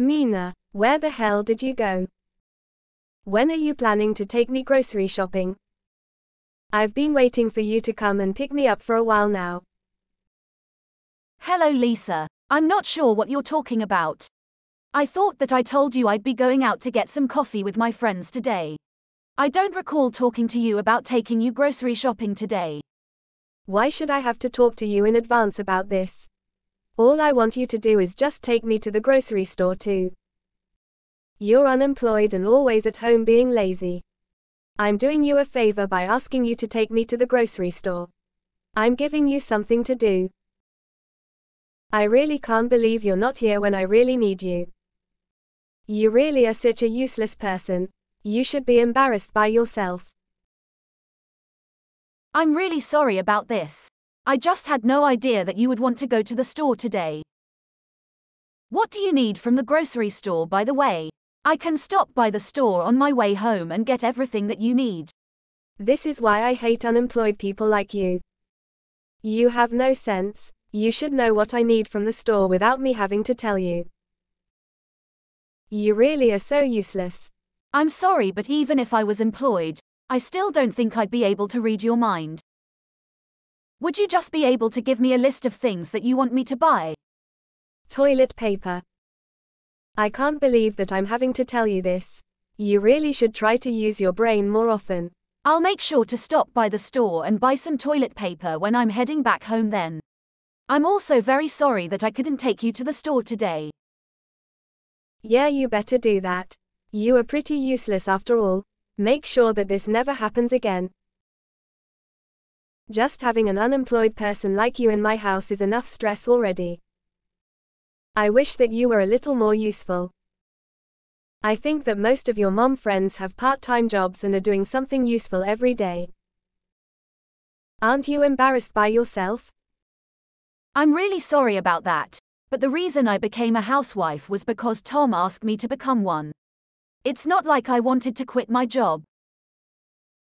Mina, where the hell did you go? When are you planning to take me grocery shopping? I've been waiting for you to come and pick me up for a while now. Hello Lisa, I'm not sure what you're talking about. I thought that I told you I'd be going out to get some coffee with my friends today. I don't recall talking to you about taking you grocery shopping today. Why should I have to talk to you in advance about this? All I want you to do is just take me to the grocery store too. You're unemployed and always at home being lazy. I'm doing you a favor by asking you to take me to the grocery store. I'm giving you something to do. I really can't believe you're not here when I really need you. You really are such a useless person. You should be embarrassed by yourself. I'm really sorry about this. I just had no idea that you would want to go to the store today. What do you need from the grocery store, by the way? I can stop by the store on my way home and get everything that you need. This is why I hate unemployed people like you. You have no sense. You should know what I need from the store without me having to tell you. You really are so useless. I'm sorry, but even if I was employed, I still don't think I'd be able to read your mind. Would you just be able to give me a list of things that you want me to buy? Toilet paper. I can't believe that I'm having to tell you this. You really should try to use your brain more often. I'll make sure to stop by the store and buy some toilet paper when I'm heading back home then. I'm also very sorry that I couldn't take you to the store today. Yeah, you better do that. You are pretty useless after all. Make sure that this never happens again. Just having an unemployed person like you in my house is enough stress already. I wish that you were a little more useful. I think that most of your mom friends have part-time jobs and are doing something useful every day. Aren't you embarrassed by yourself? I'm really sorry about that, but the reason I became a housewife was because Tom asked me to become one. It's not like I wanted to quit my job.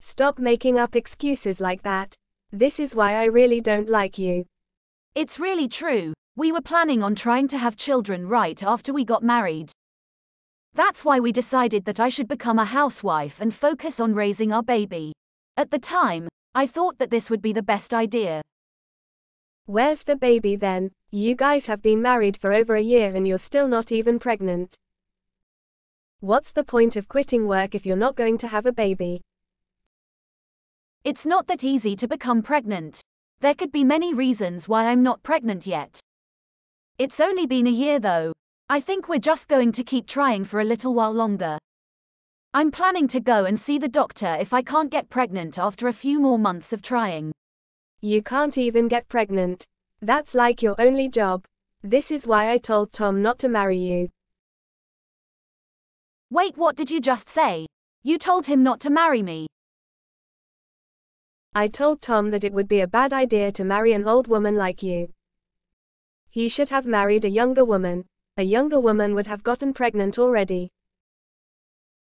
Stop making up excuses like that. This is why I really don't like you. It's really true. We were planning on trying to have children right after we got married. That's why we decided that I should become a housewife and focus on raising our baby. At the time, I thought that this would be the best idea. Where's the baby then? You guys have been married for over a year and you're still not even pregnant. What's the point of quitting work if you're not going to have a baby? It's not that easy to become pregnant. There could be many reasons why I'm not pregnant yet. It's only been a year though. I think we're just going to keep trying for a little while longer. I'm planning to go and see the doctor if I can't get pregnant after a few more months of trying. You can't even get pregnant. That's like your only job. This is why I told Tom not to marry you. Wait, what did you just say? You told him not to marry me. I told Tom that it would be a bad idea to marry an old woman like you. He should have married a younger woman. A younger woman would have gotten pregnant already.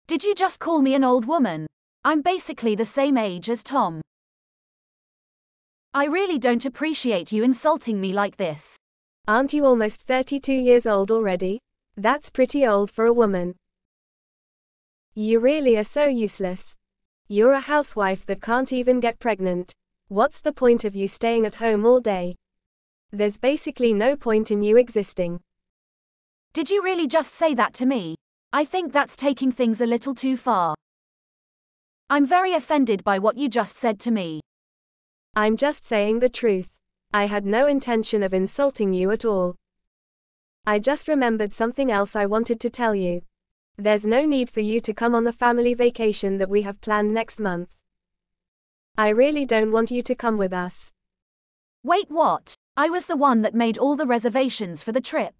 Did you just call me an old woman? I'm basically the same age as Tom. I really don't appreciate you insulting me like this. Aren't you almost 32 years old already? That's pretty old for a woman. You really are so useless. You're a housewife that can't even get pregnant. What's the point of you staying at home all day? There's basically no point in you existing. Did you really just say that to me? I think that's taking things a little too far. I'm very offended by what you just said to me. I'm just saying the truth. I had no intention of insulting you at all. I just remembered something else I wanted to tell you. There's no need for you to come on the family vacation that we have planned next month. I really don't want you to come with us. Wait, what? I was the one that made all the reservations for the trip.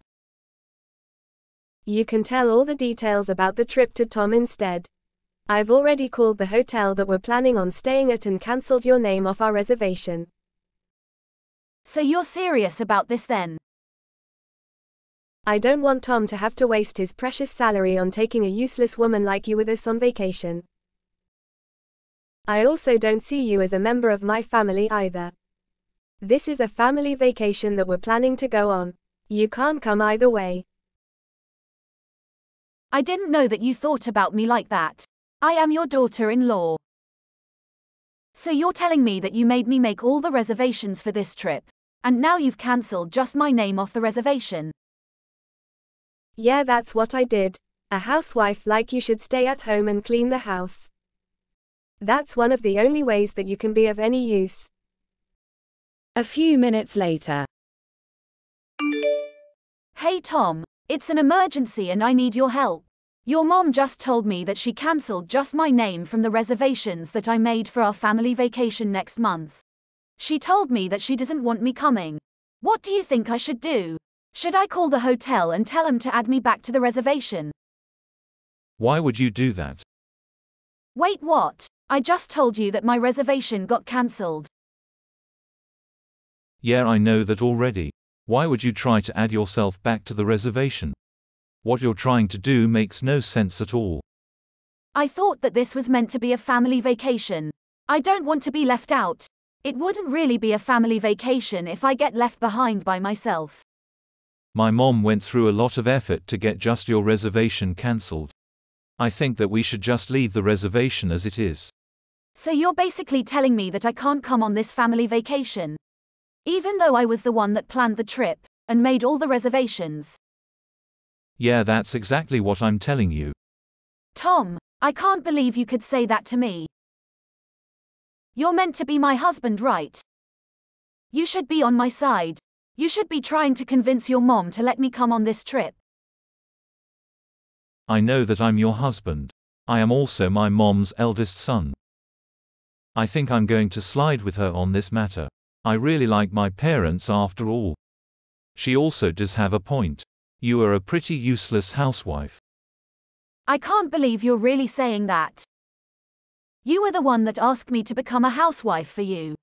You can tell all the details about the trip to Tom instead. I've already called the hotel that we're planning on staying at and cancelled your name off our reservation. So you're serious about this then? I don't want Tom to have to waste his precious salary on taking a useless woman like you with us on vacation. I also don't see you as a member of my family either. This is a family vacation that we're planning to go on. You can't come either way. I didn't know that you thought about me like that. I am your daughter-in-law. So you're telling me that you made me make all the reservations for this trip, and now you've cancelled just my name off the reservation? Yeah, that's what I did. A housewife like you should stay at home and clean the house. That's one of the only ways that you can be of any use. A few minutes later. Hey Tom, it's an emergency and I need your help. Your mom just told me that she cancelled just my name from the reservations that I made for our family vacation next month. She told me that she doesn't want me coming. What do you think I should do? Should I call the hotel and tell them to add me back to the reservation? Why would you do that? Wait, what? I just told you that my reservation got cancelled. Yeah, I know that already. Why would you try to add yourself back to the reservation? What you're trying to do makes no sense at all. I thought that this was meant to be a family vacation. I don't want to be left out. It wouldn't really be a family vacation if I get left behind by myself. My mom went through a lot of effort to get just your reservation cancelled. I think that we should just leave the reservation as it is. So you're basically telling me that I can't come on this family vacation? Even though I was the one that planned the trip and made all the reservations? Yeah, that's exactly what I'm telling you. Tom, I can't believe you could say that to me. You're meant to be my husband, right? You should be on my side. You should be trying to convince your mom to let me come on this trip. I know that I'm your husband. I am also my mom's eldest son. I think I'm going to slide with her on this matter. I really like my parents after all. She also does have a point. You are a pretty useless housewife. I can't believe you're really saying that. You were the one that asked me to become a housewife for you.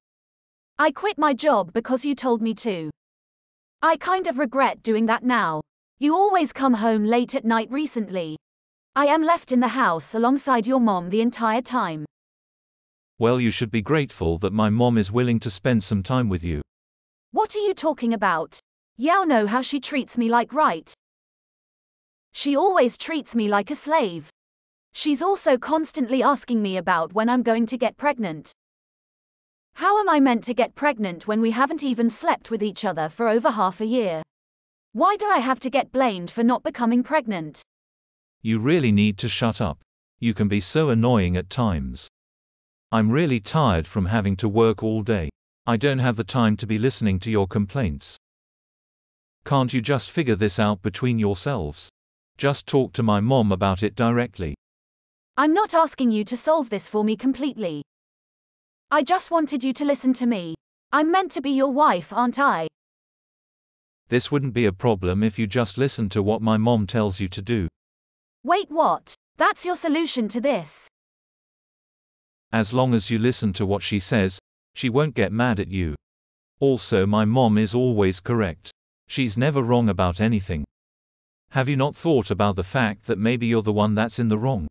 I quit my job because you told me to. I kind of regret doing that now. You always come home late at night recently. I am left in the house alongside your mom the entire time. Well, you should be grateful that my mom is willing to spend some time with you. What are you talking about? You know how she treats me like, right? She always treats me like a slave. She's also constantly asking me about when I'm going to get pregnant. How am I meant to get pregnant when we haven't even slept with each other for over half a year? Why do I have to get blamed for not becoming pregnant? You really need to shut up. You can be so annoying at times. I'm really tired from having to work all day. I don't have the time to be listening to your complaints. Can't you just figure this out between yourselves? Just talk to my mom about it directly. I'm not asking you to solve this for me completely. I just wanted you to listen to me. I'm meant to be your wife, aren't I? This wouldn't be a problem if you just listen to what my mom tells you to do. Wait, what? That's your solution to this? As long as you listen to what she says, she won't get mad at you. Also, my mom is always correct. She's never wrong about anything. Have you not thought about the fact that maybe you're the one that's in the wrong?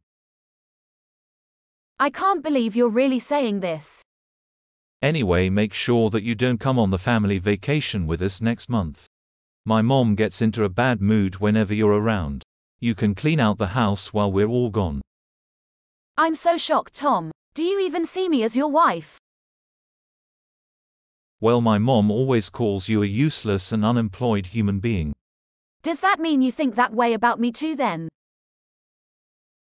I can't believe you're really saying this. Anyway, make sure that you don't come on the family vacation with us next month. My mom gets into a bad mood whenever you're around. You can clean out the house while we're all gone. I'm so shocked, Tom. Do you even see me as your wife? Well, my mom always calls you a useless and unemployed human being. Does that mean you think that way about me too then?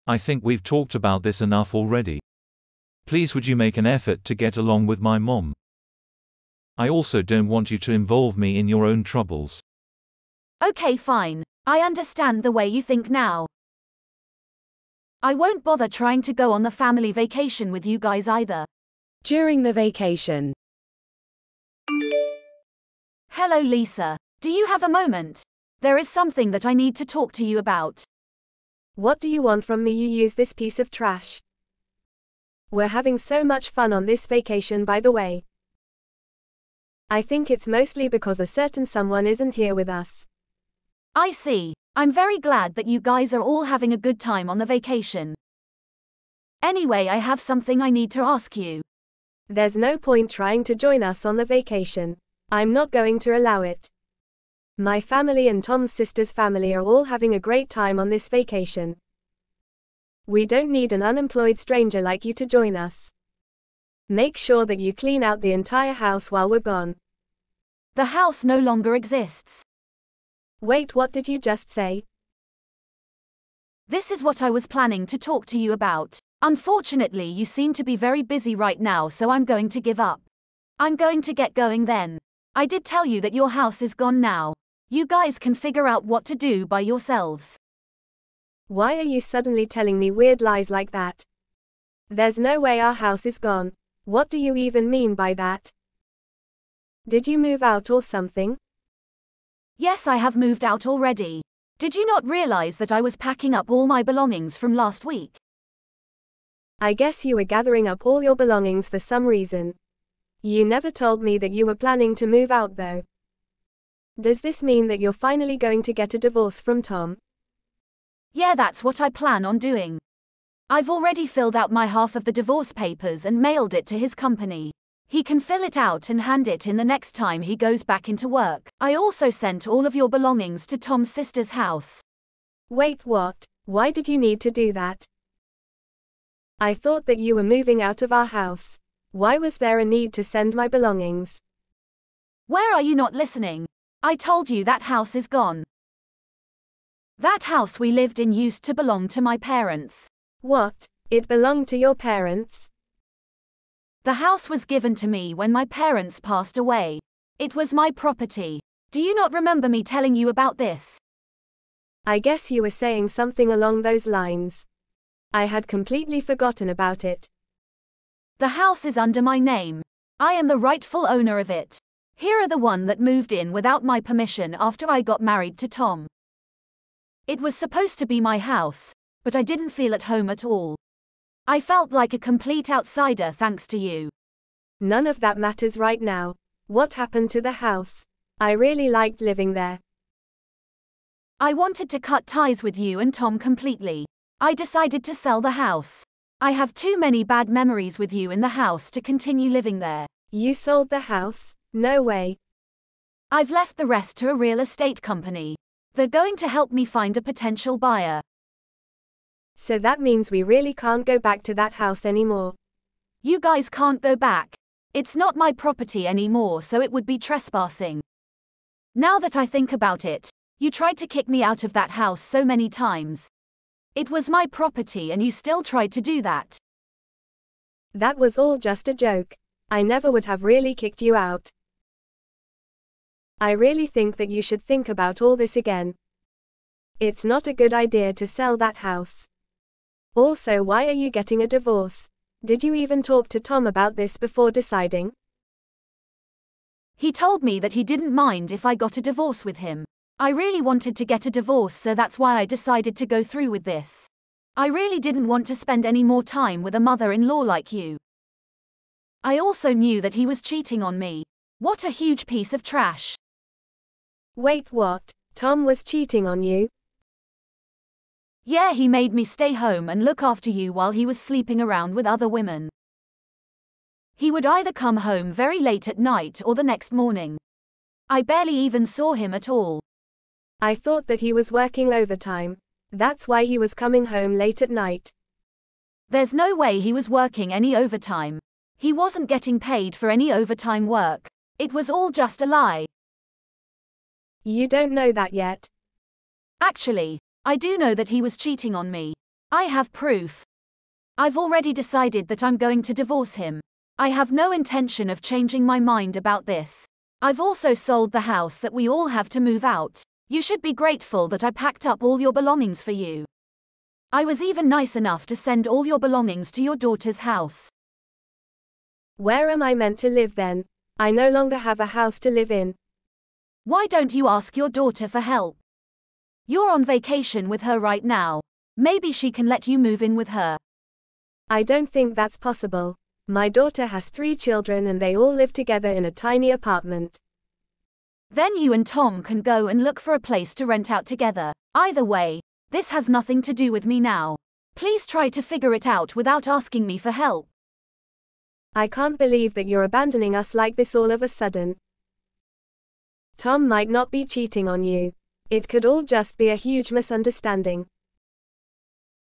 I think we've talked about this enough already. Please, would you make an effort to get along with my mom? I also don't want you to involve me in your own troubles. Okay, fine. I understand the way you think now. I won't bother trying to go on the family vacation with you guys either. During the vacation. Hello, Lisa. Do you have a moment? There is something that I need to talk to you about. What do you want from me? You use this piece of trash. We're having so much fun on this vacation, by the way. I think it's mostly because a certain someone isn't here with us. I see. I'm very glad that you guys are all having a good time on the vacation. Anyway, I have something I need to ask you. There's no point trying to join us on the vacation. I'm not going to allow it. My family and Tom's sister's family are all having a great time on this vacation. We don't need an unemployed stranger like you to join us. Make sure that you clean out the entire house while we're gone. The house no longer exists. Wait, what did you just say? This is what I was planning to talk to you about. Unfortunately, you seem to be very busy right now, so I'm going to give up. I'm going to get going then. I did tell you that your house is gone now. You guys can figure out what to do by yourselves. Why are you suddenly telling me weird lies like that? There's no way our house is gone. What do you even mean by that? Did you move out or something? Yes, I have moved out already. Did you not realize that I was packing up all my belongings from last week? I guess you were gathering up all your belongings for some reason. You never told me that you were planning to move out though. Does this mean that you're finally going to get a divorce from Tom? Yeah, that's what I plan on doing. I've already filled out my half of the divorce papers and mailed it to his company. He can fill it out and hand it in the next time he goes back into work. I also sent all of your belongings to Tom's sister's house. Wait, what? Why did you need to do that? I thought that you were moving out of our house. Why was there a need to send my belongings? Where are you not listening? I told you that house is gone. That house we lived in used to belong to my parents. What? It belonged to your parents? The house was given to me when my parents passed away. It was my property. Do you not remember me telling you about this? I guess you were saying something along those lines. I had completely forgotten about it. The house is under my name. I am the rightful owner of it. Here are the one that moved in without my permission after I got married to Tom. It was supposed to be my house, but I didn't feel at home at all. I felt like a complete outsider thanks to you. None of that matters right now. What happened to the house? I really liked living there. I wanted to cut ties with you and Tom completely. I decided to sell the house. I have too many bad memories with you in the house to continue living there. You sold the house? No way. I've left the rest to a real estate company. They're going to help me find a potential buyer. So that means we really can't go back to that house anymore. You guys can't go back. It's not my property anymore, so it would be trespassing. Now that I think about it, you tried to kick me out of that house so many times. It was my property and you still tried to do that. That was all just a joke. I never would have really kicked you out. I really think that you should think about all this again. It's not a good idea to sell that house. Also, why are you getting a divorce? Did you even talk to Tom about this before deciding? He told me that he didn't mind if I got a divorce with him. I really wanted to get a divorce, so that's why I decided to go through with this. I really didn't want to spend any more time with a mother-in-law like you. I also knew that he was cheating on me. What a huge piece of trash. Wait, what? Tom was cheating on you? Yeah, he made me stay home and look after you while he was sleeping around with other women. He would either come home very late at night or the next morning. I barely even saw him at all. I thought that he was working overtime. That's why he was coming home late at night. There's no way he was working any overtime. He wasn't getting paid for any overtime work. It was all just a lie. You don't know that yet. Actually, I do know that he was cheating on me. I have proof. I've already decided that I'm going to divorce him. I have no intention of changing my mind about this. I've also sold the house that we all have to move out. You should be grateful that I packed up all your belongings for you. I was even nice enough to send all your belongings to your daughter's house. Where am I meant to live then? I no longer have a house to live in. Why don't you ask your daughter for help? You're on vacation with her right now. Maybe she can let you move in with her. I don't think that's possible. My daughter has 3 children and they all live together in a tiny apartment. Then you and Tom can go and look for a place to rent out together. Either way, this has nothing to do with me now. Please try to figure it out without asking me for help. I can't believe that you're abandoning us like this all of a sudden. Tom might not be cheating on you. It could all just be a huge misunderstanding.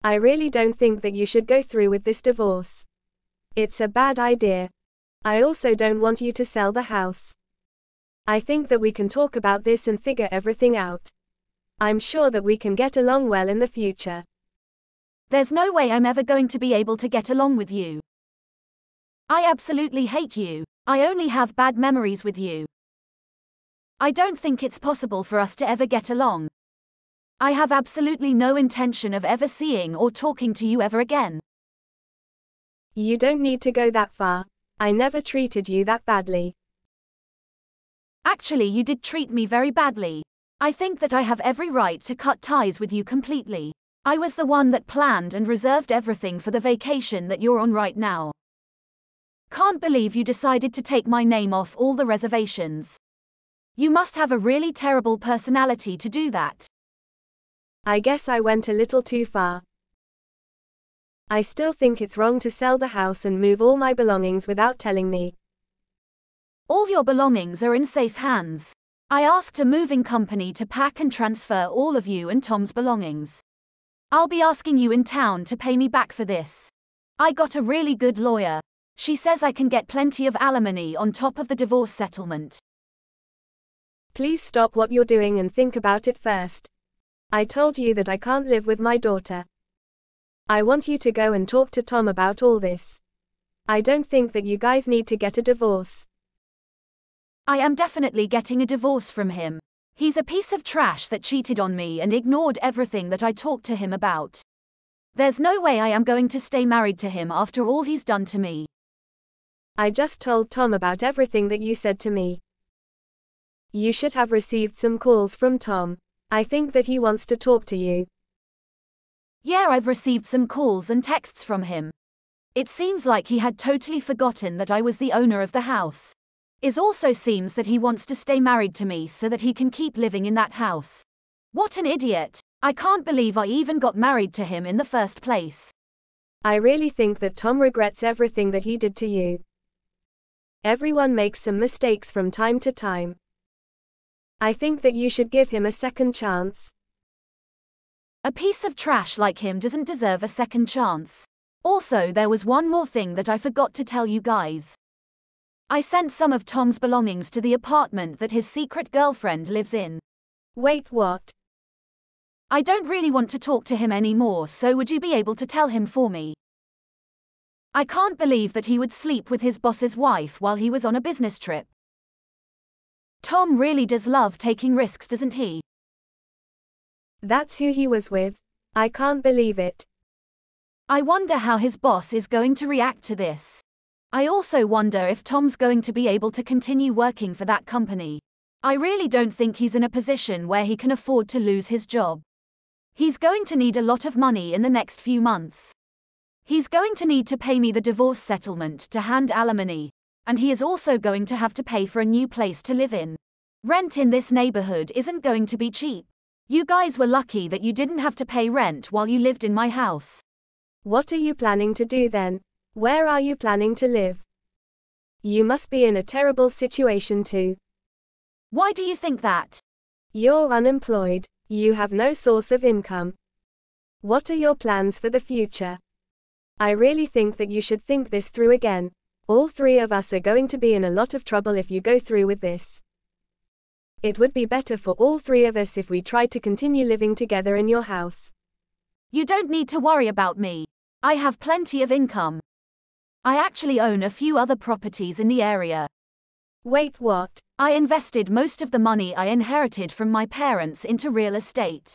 I really don't think that you should go through with this divorce. It's a bad idea. I also don't want you to sell the house. I think that we can talk about this and figure everything out. I'm sure that we can get along well in the future. There's no way I'm ever going to be able to get along with you. I absolutely hate you. I only have bad memories with you. I don't think it's possible for us to ever get along. I have absolutely no intention of ever seeing or talking to you ever again. You don't need to go that far. I never treated you that badly. Actually, you did treat me very badly. I think that I have every right to cut ties with you completely. I was the one that planned and reserved everything for the vacation that you're on right now. Can't believe you decided to take my name off all the reservations. You must have a really terrible personality to do that. I guess I went a little too far. I still think it's wrong to sell the house and move all my belongings without telling me. All your belongings are in safe hands. I asked a moving company to pack and transfer all of you and Tom's belongings. I'll be asking you in town to pay me back for this. I got a really good lawyer. She says I can get plenty of alimony on top of the divorce settlement. Please stop what you're doing and think about it first. I told you that I can't live with my daughter. I want you to go and talk to Tom about all this. I don't think that you guys need to get a divorce. I am definitely getting a divorce from him. He's a piece of trash that cheated on me and ignored everything that I talked to him about. There's no way I am going to stay married to him after all he's done to me. I just told Tom about everything that you said to me. You should have received some calls from Tom. I think that he wants to talk to you. Yeah, I've received some calls and texts from him. It seems like he had totally forgotten that I was the owner of the house. It also seems that he wants to stay married to me so that he can keep living in that house. What an idiot! I can't believe I even got married to him in the first place. I really think that Tom regrets everything that he did to you. Everyone makes some mistakes from time to time. I think that you should give him a second chance. A piece of trash like him doesn't deserve a second chance. Also, there was one more thing that I forgot to tell you guys. I sent some of Tom's belongings to the apartment that his secret girlfriend lives in. Wait, what? I don't really want to talk to him anymore, so would you be able to tell him for me? I can't believe that he would sleep with his boss's wife while he was on a business trip. Tom really does love taking risks, doesn't he? That's who he was with. I can't believe it. I wonder how his boss is going to react to this. I also wonder if Tom's going to be able to continue working for that company. I really don't think he's in a position where he can afford to lose his job. He's going to need a lot of money in the next few months. He's going to need to pay me the divorce settlement to hand alimony, and he is also going to have to pay for a new place to live in. Rent in this neighborhood isn't going to be cheap. You guys were lucky that you didn't have to pay rent while you lived in my house. What are you planning to do then? Where are you planning to live? You must be in a terrible situation too. Why do you think that? You're unemployed. You have no source of income. What are your plans for the future? I really think that you should think this through again. All three of us are going to be in a lot of trouble if you go through with this. It would be better for all three of us if we tried to continue living together in your house. You don't need to worry about me. I have plenty of income. I actually own a few other properties in the area. Wait, what? I invested most of the money I inherited from my parents into real estate.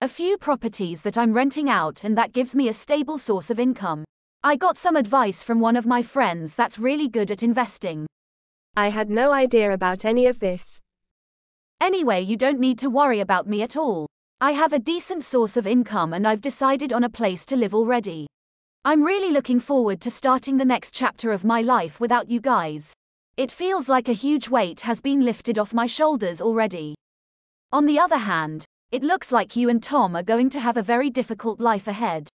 A few properties that I'm renting out, and that gives me a stable source of income. I got some advice from one of my friends that's really good at investing. I had no idea about any of this. Anyway, you don't need to worry about me at all. I have a decent source of income and I've decided on a place to live already. I'm really looking forward to starting the next chapter of my life without you guys. It feels like a huge weight has been lifted off my shoulders already. On the other hand, it looks like you and Tom are going to have a very difficult life ahead.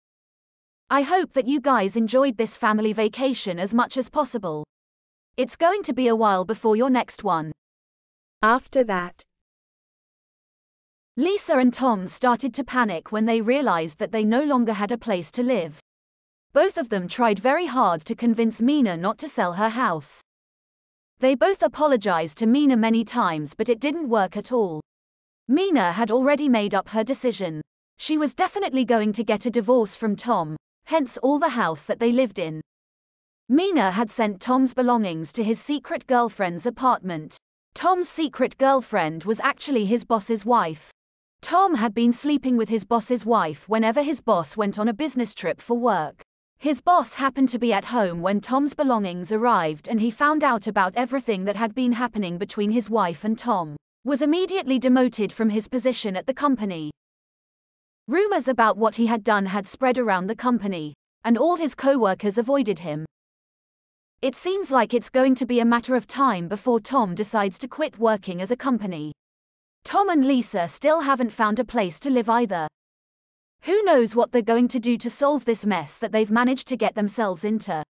I hope that you guys enjoyed this family vacation as much as possible. It's going to be a while before your next one. After that, Lisa and Tom started to panic when they realized that they no longer had a place to live. Both of them tried very hard to convince Mina not to sell her house. They both apologized to Mina many times, but it didn't work at all. Mina had already made up her decision. She was definitely going to get a divorce from Tom, hence all the house that they lived in. Mina had sent Tom's belongings to his secret girlfriend's apartment. Tom's secret girlfriend was actually his boss's wife. Tom had been sleeping with his boss's wife whenever his boss went on a business trip for work. His boss happened to be at home when Tom's belongings arrived, and he found out about everything that had been happening between his wife and Tom. Was immediately demoted from his position at the company. Rumors about what he had done had spread around the company, and all his co-workers avoided him. It seems like it's going to be a matter of time before Tom decides to quit working as a company. Tom and Lisa still haven't found a place to live either. Who knows what they're going to do to solve this mess that they've managed to get themselves into.